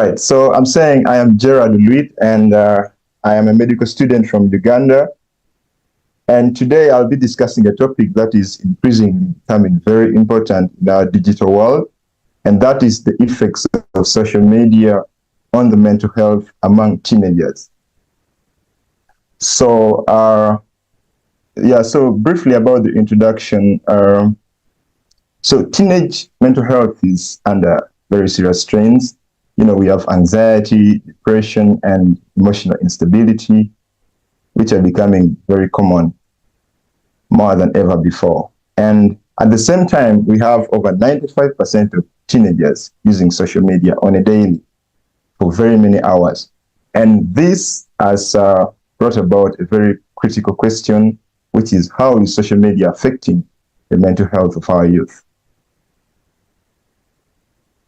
Right. So I'm saying I am Gerard Luit, and I am a medical student from Uganda. And today I'll be discussing a topic that is increasingly becoming very important in our digital world, and that is the effects of social media on the mental health among teenagers. So, so briefly about the introduction. So teenage mental health is under very serious strains. We have anxiety, depression, and emotional instability, which are becoming very common more than ever before. And at the same time, we have over 95% of teenagers using social media on a daily for very many hours. And this has brought about a very critical question, which is how is social media affecting the mental health of our youth?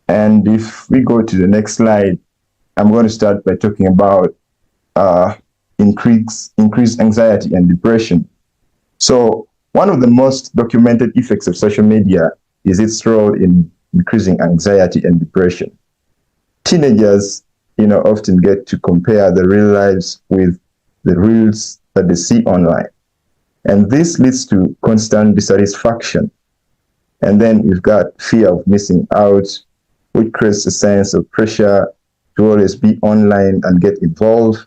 And if we go to the next slide, I'm going to start by talking about increased anxiety and depression. So one of the most documented effects of social media is its role in increasing anxiety and depression. Teenagers, often get to compare their real lives with the reels that they see online. And this leads to constant dissatisfaction. And then you've got fear of missing out, which creates a sense of pressure to always be online and get involved.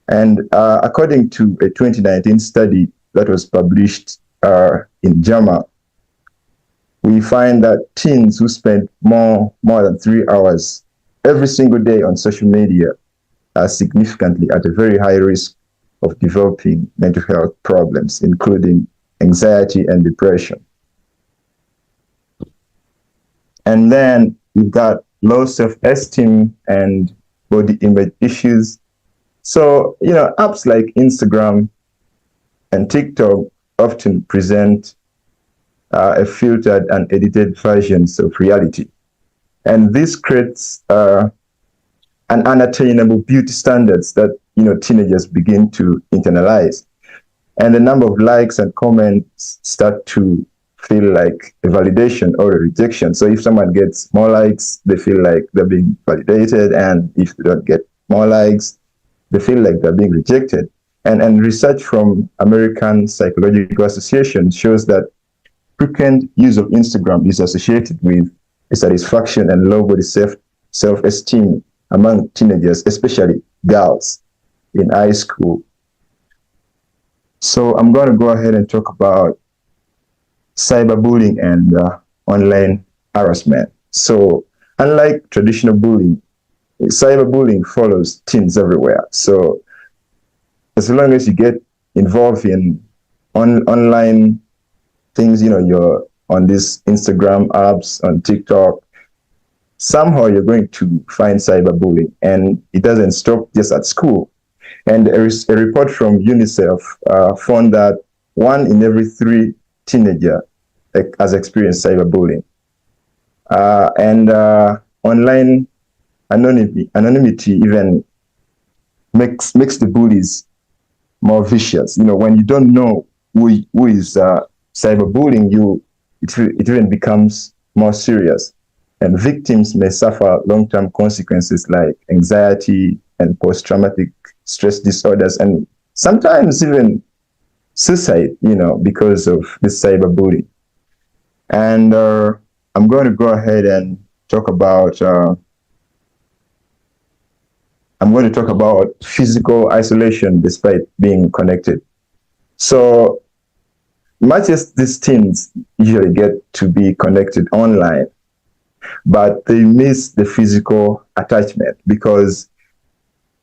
And according to a 2019 study that was published in JAMA, we find that teens who spend more than 3 hours every single day on social media are significantly at a very high risk of developing mental health problems, including anxiety and depression. And then we've got low self-esteem and body image issues. So, apps like Instagram and TikTok often present a filtered and edited versions of reality. And this creates an unattainable beauty standards that, teenagers begin to internalize. And the number of likes and comments start to feel like a validation or a rejection. So if someone gets more likes, they feel like they're being validated. And if they don't get more likes, they feel like they're being rejected. And research from American Psychological Association shows that frequent use of Instagram is associated with dissatisfaction and low body self-esteem among teenagers, especially girls in high school. So I'm going to go ahead and talk about cyberbullying and online harassment. So unlike traditional bullying, cyberbullying follows teens everywhere. So as long as you get involved in online things, you're on these Instagram apps, on TikTok, somehow you're going to find cyberbullying. And it doesn't stop just at school. And a report from UNICEF found that 1 in every 3 teenager has experienced cyberbullying. And online anonymity even makes the bullies more vicious. When you don't know who is cyberbullying, it even becomes more serious. And victims may suffer long-term consequences like anxiety and post-traumatic stress disorders, and sometimes even suicide, because of this cyberbullying. And I'm going to go ahead and talk about physical isolation despite being connected. So much as these teens usually get to be connected online, but they miss the physical attachment, because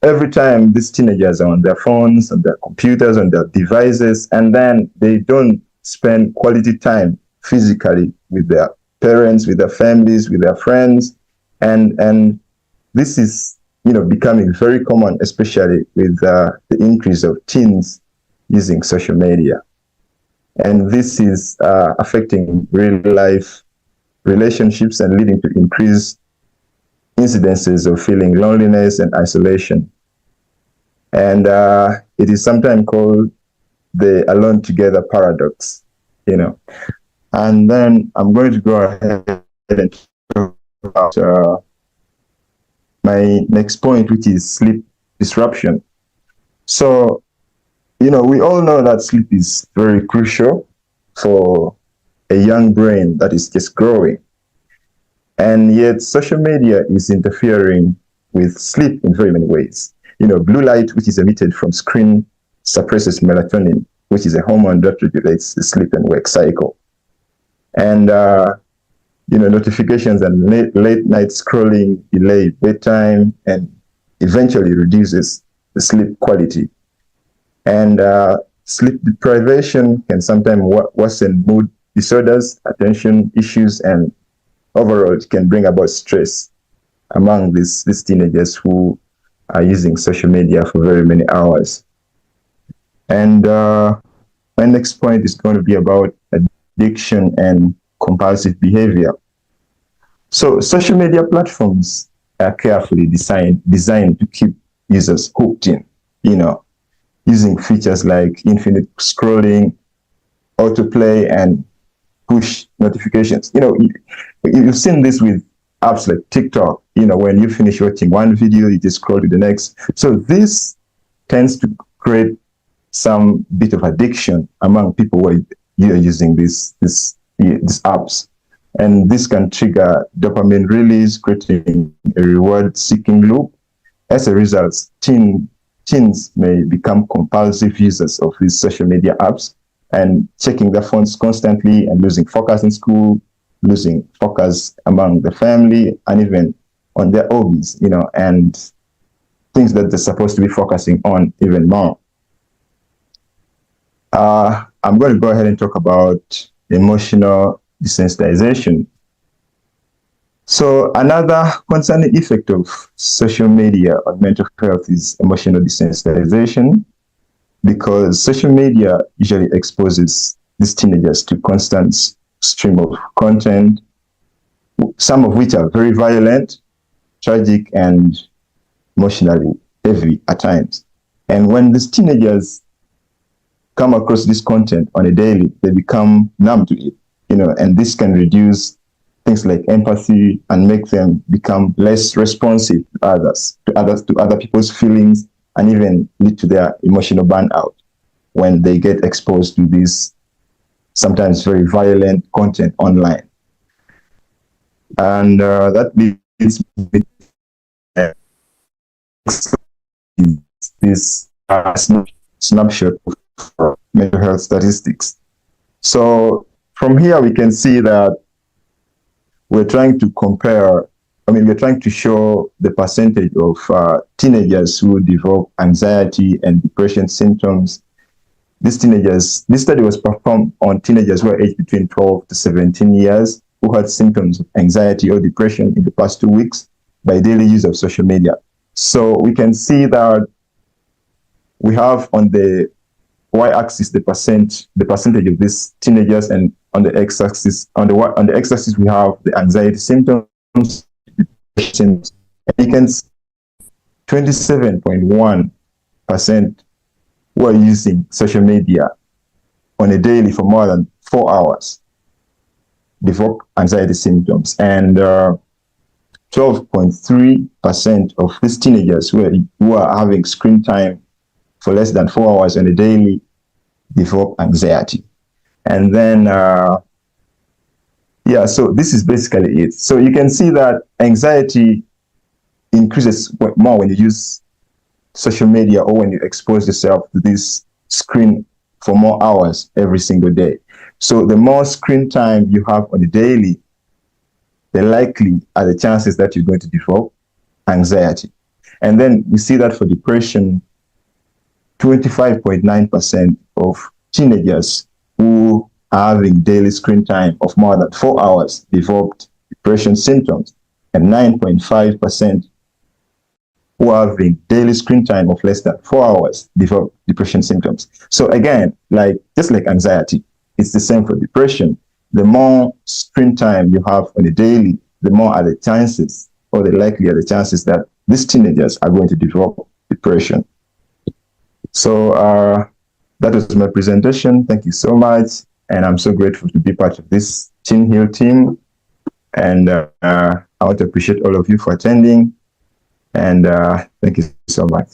every time these teenagers are on their phones, on their computers, on their devices, and then they don't spend quality time physically with their parents, with their families, with their friends. And this is, becoming very common, especially with the increase of teens using social media. And this is affecting real life relationships and leading to increased incidences of feeling loneliness and isolation. And it is sometimes called the alone together paradox, And then I'm going to go ahead and talk about my next point, which is sleep disruption. So, we all know that sleep is very crucial for a young brain that is just growing. And yet social media is interfering with sleep in very many ways. Blue light, which is emitted from screen, suppresses melatonin, which is a hormone that regulates the sleep and wake cycle. And, notifications and late night scrolling delay bedtime and eventually reduces the sleep quality. And sleep deprivation can sometimes worsen mood disorders, attention issues, and overall it can bring about stress among these teenagers who are using social media for very many hours. And my next point is going to be about addiction and compulsive behavior. So social media platforms are carefully designed to keep users hooked in, using features like infinite scrolling, autoplay, and push notifications. You've seen this with apps like TikTok. When you finish watching one video, you just scroll to the next. So this tends to create some bit of addiction among people who are using these apps. And this can trigger dopamine release, creating a reward-seeking loop. As a result, teens may become compulsive users of these social media apps and checking their phones constantly and losing focus in school, losing focus among the family, and even on their hobbies, and things that they're supposed to be focusing on even more. I'm going to go ahead and talk about emotional desensitization. So another concerning effect of social media on mental health is emotional desensitization, because social media usually exposes these teenagers to constant stream of content, some of which are very violent, tragic, and emotionally heavy at times. And when these teenagers come across this content on a daily, they become numb to it, and this can reduce things like empathy and make them become less responsive to other people's feelings, and even lead to their emotional burnout when they get exposed to this sometimes very violent content online. And that leads me to this snapshot of mental health statistics. So from here, we can see that we're trying to show the percentage of teenagers who develop anxiety and depression symptoms. This study was performed on teenagers who are aged between 12 to 17 years who had symptoms of anxiety or depression in the past 2 weeks by daily use of social media. So we can see that we have on the y-axis the percentage of these teenagers, and on the x-axis we have the anxiety symptoms. And you can see 27.1% who are using social media on a daily for more than 4 hours develop anxiety symptoms, and 12.3% of these teenagers who are having screen time for less than 4 hours on a daily develop anxiety. And then so this is basically it. So you can see that anxiety increases more when you use social media or when you expose yourself to this screen for more hours every single day. So the more screen time you have on a daily, the likely are the chances that you're going to develop anxiety. And then we see that for depression, 25.9% of teenagers who are having daily screen time of more than 4 hours developed depression symptoms, and 9.5% who are having daily screen time of less than 4 hours develop depression symptoms. So again, just like anxiety, it's the same for depression. The more screen time you have on a daily, the more are the chances, or the likely are the chances that these teenagers are going to develop depression. So that was my presentation. Thank you so much. And I'm so grateful to be part of this Teen Heal team. And I want to appreciate all of you for attending. And thank you so much.